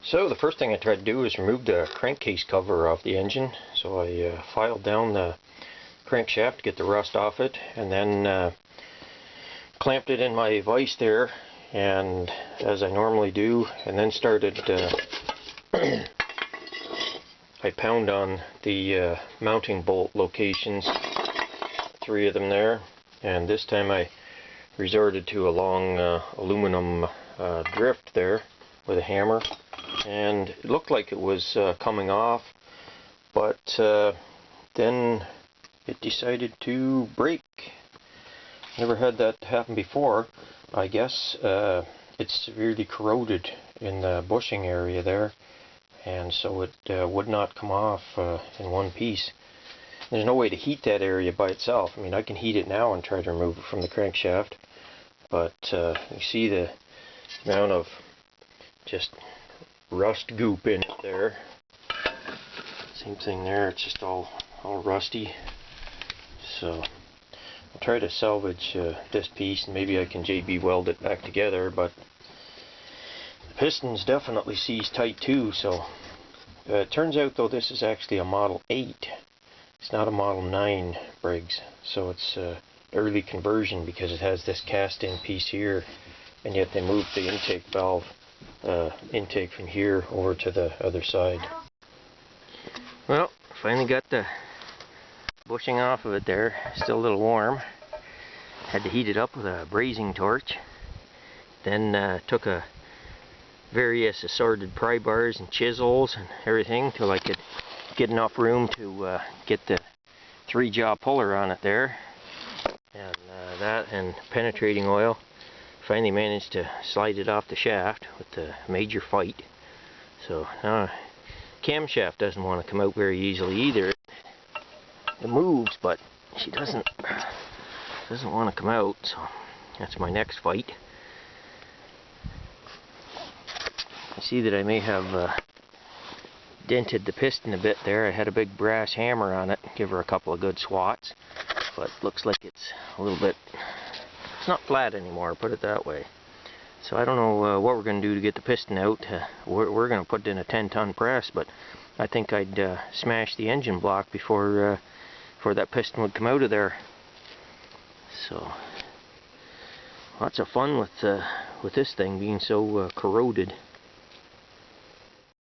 So the first thing I tried to do is remove the crankcase cover off the engine. So I filed down the crankshaft to get the rust off it, and then clamped it in my vise there, and as I normally do, and then started I pound on the mounting bolt locations, 3 of them there, and this time I resorted to a long aluminum drift there with a hammer, and it looked like it was coming off, but then it decided to break. Never had that happen before. I guess it's severely corroded in the bushing area there, and so it would not come off in one piece. There's no way to heat that area by itself. I mean, I can heat it now and try to remove it from the crankshaft, but you see the amount of just rust goop in it there. Same thing there, it's just all rusty. So I'll try to salvage this piece, and maybe I can JB weld it back together, but the piston's definitely seized tight too. So it turns out though this is actually a Model 8. It's not a Model 9 Briggs, so it's early conversion because it has this cast-in piece here, and yet they moved the intake valve intake from here over to the other side. Well, finally got the bushing off of it there. Still a little warm. Had to heat it up with a brazing torch. Then took a various assorted pry bars and chisels and everything till I could get enough room to get the 3-jaw puller on it there, and that and penetrating oil. Finally managed to slide it off the shaft with the major fight. So camshaft doesn't want to come out very easily either. It moves, but she doesn't want to come out. So that's my next fight. You see that I may have dented the piston a bit there. I had a big brass hammer on it, give her a couple of good swats, but looks like it's a little bit, it's not flat anymore, put it that way. So I don't know what we're going to do to get the piston out. We're going to put it in a 10-ton press, but I think I'd smash the engine block before that piston would come out of there. So lots of fun with this thing being so corroded.